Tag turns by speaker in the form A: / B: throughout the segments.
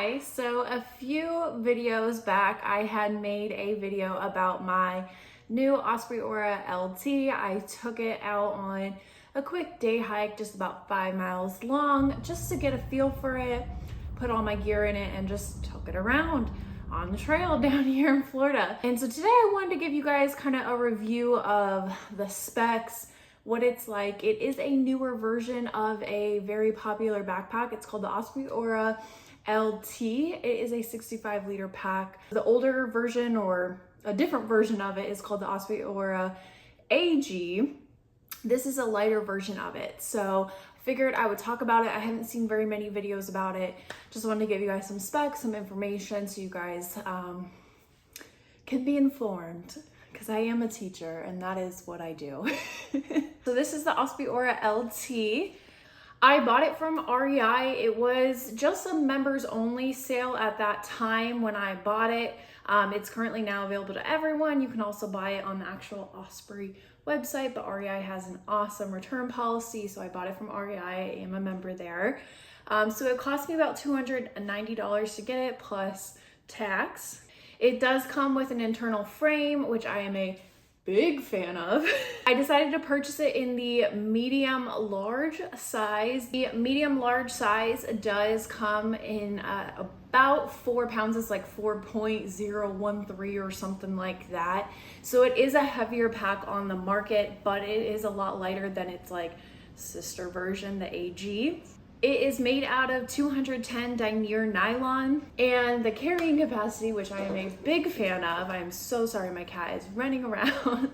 A: Hi, so a few videos back I had made a video about my new Osprey Aura LT. I took it out on a quick day hike, just about 5 miles long, just to get a feel for it, put all my gear in it, and just took it around on the trail down here in Florida. And so today I wanted to give you guys kind of a review of the specs, what it's like. It is a newer version of a very popular backpack. It's called the Osprey Aura LT. It is a 65-liter pack. The older version, or a different version of it, is called the Osprey Aura AG. This is a lighter version of it. So I figured I would talk about it. I haven't seen very many videos about it. Just wanted to give you guys some specs, some information, so you guys can be informed, because I am a teacher and that is what I do. So this is the Osprey Aura LT. I bought it from REI. It was just a members only sale at that time when I bought it. It's currently now available to everyone. You can also buy it on the actual Osprey website, but REI has an awesome return policy, so I bought it from REI. I am a member there. So it cost me about $290 to get it plus tax. It does come with an internal frame, which I am a big fan of. I decided to purchase it in the medium large size. The medium large size does come in about 4 pounds. It's like 4.013 or something like that. So it is a heavier pack on the market, but it is a lot lighter than its like sister version, the AG. It is made out of 210 denier nylon, and the carrying capacity, which I am a big fan of. I am so sorry my cat is running around,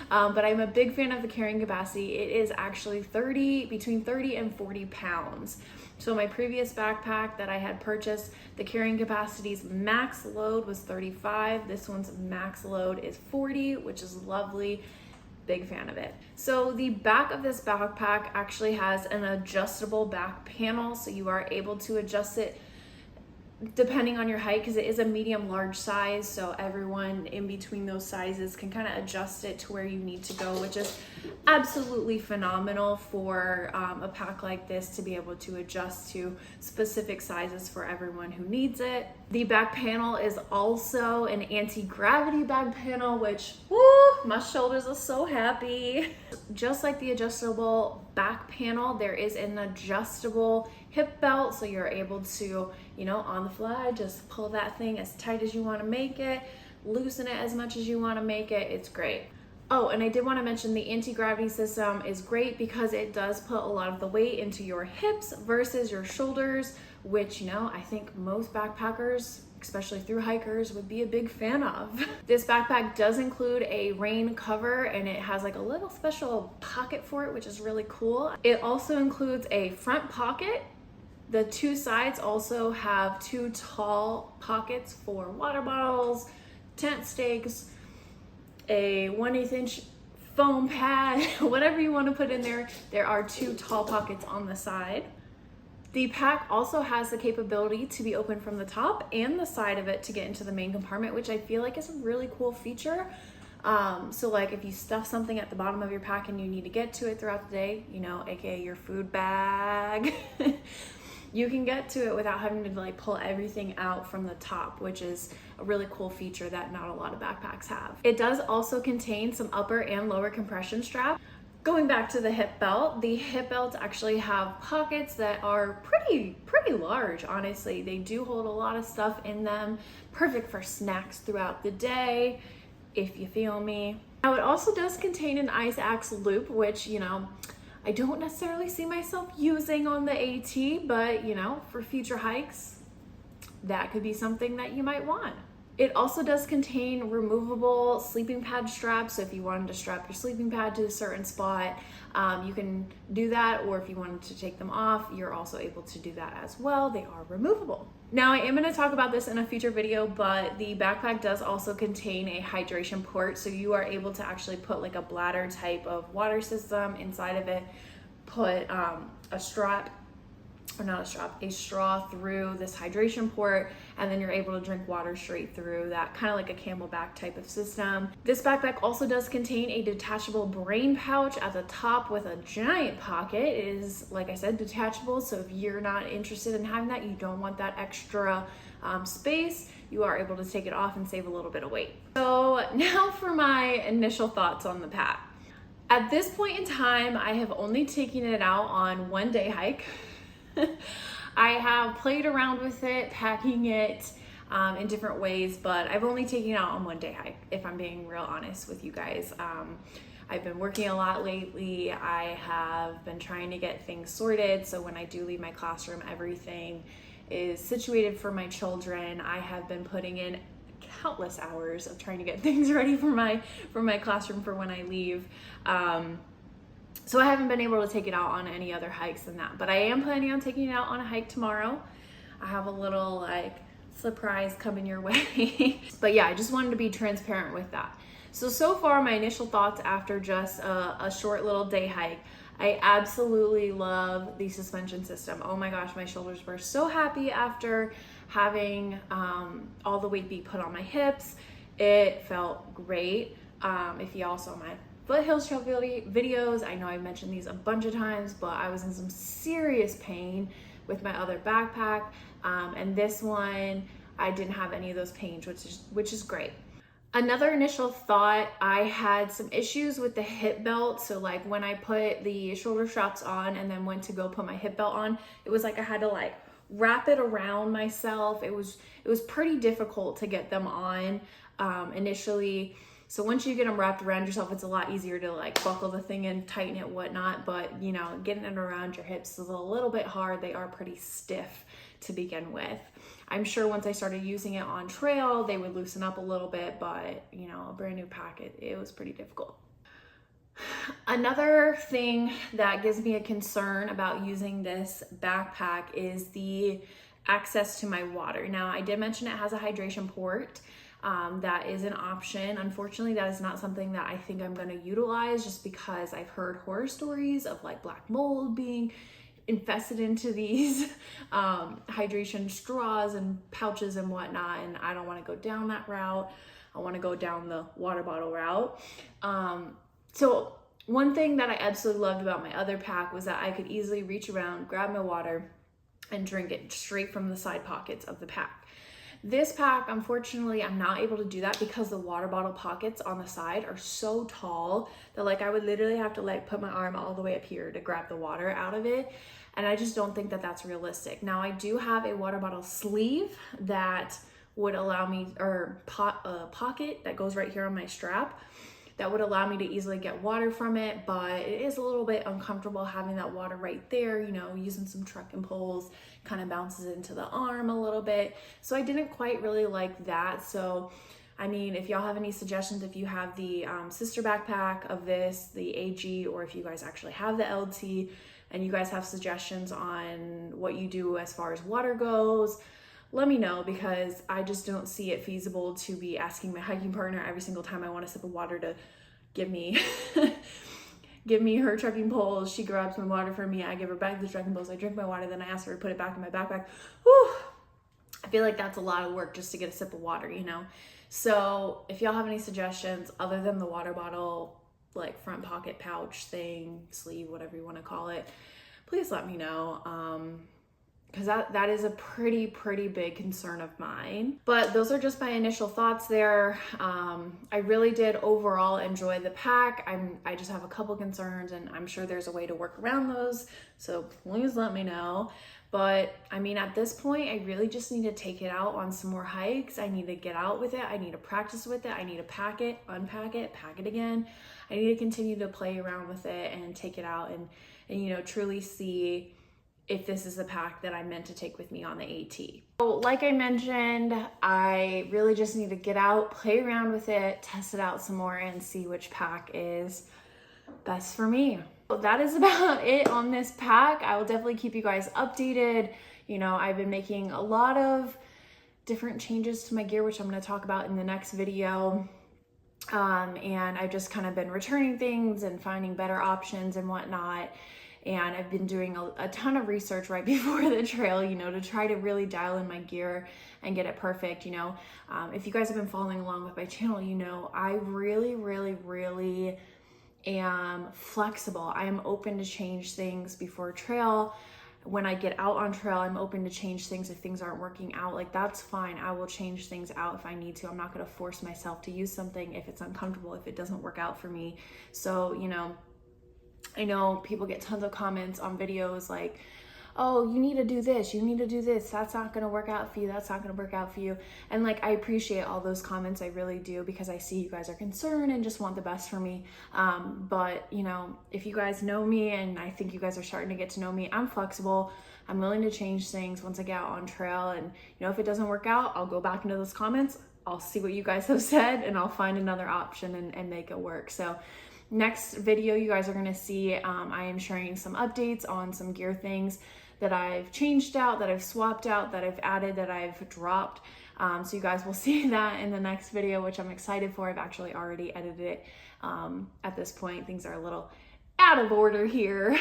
A: but I'm a big fan of the carrying capacity. It is actually between 30 and 40 pounds. So my previous backpack that I had purchased, the carrying capacity's max load was 35. This one's max load is 40, which is lovely. Big fan of it. So the back of this backpack actually has an adjustable back panel, so you are able to adjust it depending on your height, because it is a medium large size, so everyone in between those sizes can kind of adjust it to where you need to go, which is absolutely phenomenal for a pack like this to be able to adjust to specific sizes for everyone who needs it. The back panel is also an anti-gravity back panel, which, woo, my shoulders are so happy. Just like the adjustable back panel, there is an adjustable hip belt, so you're able to, you know, on the fly, just pull that thing as tight as you want to make it, loosen it as much as you want to make it. It's great. Oh, and I did want to mention the anti-gravity system is great because it does put a lot of the weight into your hips versus your shoulders, which, you know, I think most backpackers, especially through hikers, would be a big fan of. This backpack does include a rain cover, and it has like a little special pocket for it, which is really cool. It also includes a front pocket. The two sides also have 2 tall pockets for water bottles, tent stakes, a 1/8 inch foam pad, whatever you want to put in there. There are 2 tall pockets on the side. The pack also has the capability to be opened from the top and the side of it to get into the main compartment, which I feel like is a really cool feature. So like if you stuff something at the bottom of your pack and you need to get to it throughout the day, you know, aka your food bag, you can get to it without having to like pull everything out from the top, which is a really cool feature that not a lot of backpacks have. It does also contain some upper and lower compression straps. Going back to the hip belt, the hip belts actually have pockets that are pretty large, honestly. They do hold a lot of stuff in them, perfect for snacks throughout the day, if you feel me. Now it also does contain an ice axe loop, which, you know, I don't necessarily see myself using on the AT, but, you know, for future hikes, that could be something that you might want. It also does contain removable sleeping pad straps, so if you wanted to strap your sleeping pad to a certain spot, you can do that, or if you wanted to take them off, you're also able to do that as well. They are removable. Now, I am going to talk about this in a future video, but the backpack does also contain a hydration port, so you are able to actually put like a bladder type of water system inside of it, put a strap or not a strap, a straw through this hydration port, and then you're able to drink water straight through that, kind of like a camelback type of system. This backpack also does contain a detachable brain pouch at the top with a giant pocket. It is, like I said, detachable, so if you're not interested in having that, you don't want that extra space, you are able to take it off and save a little bit of weight. So now for my initial thoughts on the pack. At this point in time, I have only taken it out on one day hike. I have played around with it, packing it in different ways, but I've only taken it out on one day hike, if I'm being real honest with you guys. I've been working a lot lately. I have been trying to get things sorted, so when I do leave my classroom, everything is situated for my children. I have been putting in countless hours of trying to get things ready for my classroom for when I leave. So I haven't been able to take it out on any other hikes than that, but I am planning on taking it out on a hike tomorrow. I have a little like surprise coming your way. But yeah, I just wanted to be transparent with that. So far my initial thoughts after just a short little day hike, I absolutely love the suspension system. Oh my gosh, my shoulders were so happy after having all the weight be put on my hips. It felt great. If y'all saw my foothills trail videos, I know I mentioned these a bunch of times, but I was in some serious pain with my other backpack, and this one I didn't have any of those pains, which is great. Another initial thought, I had some issues with the hip belt. So like when I put the shoulder straps on and then went to go put my hip belt on, it was like I had to like wrap it around myself. It was pretty difficult to get them on initially. So once you get them wrapped around yourself, it's a lot easier to like buckle the thing in, tighten it, whatnot. But you know, getting it around your hips is a little bit hard. They are pretty stiff to begin with. I'm sure once I started using it on trail, they would loosen up a little bit, but you know, a brand new pack, it was pretty difficult. Another thing that gives me a concern about using this backpack is the access to my water. Now, I did mention it has a hydration port. That is an option. Unfortunately, that is not something that I think I'm going to utilize just because I've heard horror stories of like black mold being infested into these hydration straws and pouches and whatnot, and I don't want to go down that route. I want to go down the water bottle route. So one thing that I absolutely loved about my other pack was that I could easily reach around, grab my water, and drink it straight from the side pockets of the pack. This pack, unfortunately, I'm not able to do that because the water bottle pockets on the side are so tall that like I would literally have to like put my arm all the way up here to grab the water out of it. And I just don't think that that's realistic. Now I do have a water bottle sleeve that would allow me, or pocket that goes right here on my strap, that would allow me to easily get water from it, but it is a little bit uncomfortable having that water right there, you know, using some trekking poles, kind of bounces into the arm a little bit. So I didn't quite really like that. So, I mean, if y'all have any suggestions, if you have the sister backpack of this, the AG, or if you guys actually have the LT, and you guys have suggestions on what you do as far as water goes, let me know, because I just don't see it feasible to be asking my hiking partner every single time I want a sip of water to give me give me her trekking poles. She grabs my water for me, I give her back the trekking poles, I drink my water, then I ask her to put it back in my backpack. Whew. I feel like that's a lot of work just to get a sip of water, you know? So if y'all have any suggestions other than the water bottle, like front pocket pouch thing, sleeve, whatever you want to call it, please let me know. Because that is a pretty big concern of mine. But those are just my initial thoughts there. I really did overall enjoy the pack. I just have a couple concerns, and I'm sure there's a way to work around those, so please let me know. But I mean, at this point, I really just need to take it out on some more hikes. I need to get out with it. I need to practice with it. I need to pack it, unpack it, pack it again. I need to continue to play around with it and take it out and you know, truly see if this is the pack that I'm meant to take with me on the AT. So like I mentioned, I really just need to get out, play around with it, test it out some more, and see which pack is best for me. So that is about it on this pack. I will definitely keep you guys updated. You know, I've been making a lot of different changes to my gear, which I'm going to talk about in the next video. And I've just kind of been returning things and finding better options and whatnot. and I've been doing a ton of research right before the trail, you know, to try to really dial in my gear and get it perfect. You know, if you guys have been following along with my channel, you know, I really am flexible. I am open to change things before trail. When I get out on trail, I'm open to change things if things aren't working out. Like, that's fine. I will change things out if I need to. I'm not going to force myself to use something if it's uncomfortable, if it doesn't work out for me. So, you know, I know people get tons of comments on videos like, oh, you need to do this, you need to do this, that's not gonna work out for you, that's not gonna work out for you. And like, I appreciate all those comments, I really do, because I see you guys are concerned and just want the best for me. But you know, if you guys know me, and I think you guys are starting to get to know me, I'm flexible. I'm willing to change things once I get out on trail. And you know, if it doesn't work out, I'll go back into those comments, I'll see what you guys have said, and I'll find another option and make it work. So next video you guys are gonna see, I am sharing some updates on some gear things that I've changed out, that I've swapped out, that I've added, that I've dropped. So you guys will see that in the next video, which I'm excited for. I've actually already edited it. At this point, things are a little out of order here,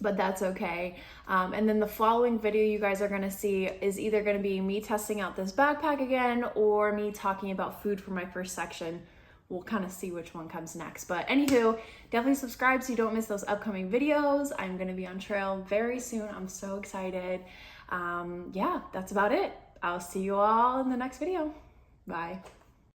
A: but that's okay. And then the following video you guys are gonna see is either gonna be me testing out this backpack again, or me talking about food for my first section. We'll kind of see which one comes next. But anywho, definitely subscribe so you don't miss those upcoming videos. I'm going to be on trail very soon. I'm so excited. Yeah, that's about it. I'll see you all in the next video. Bye.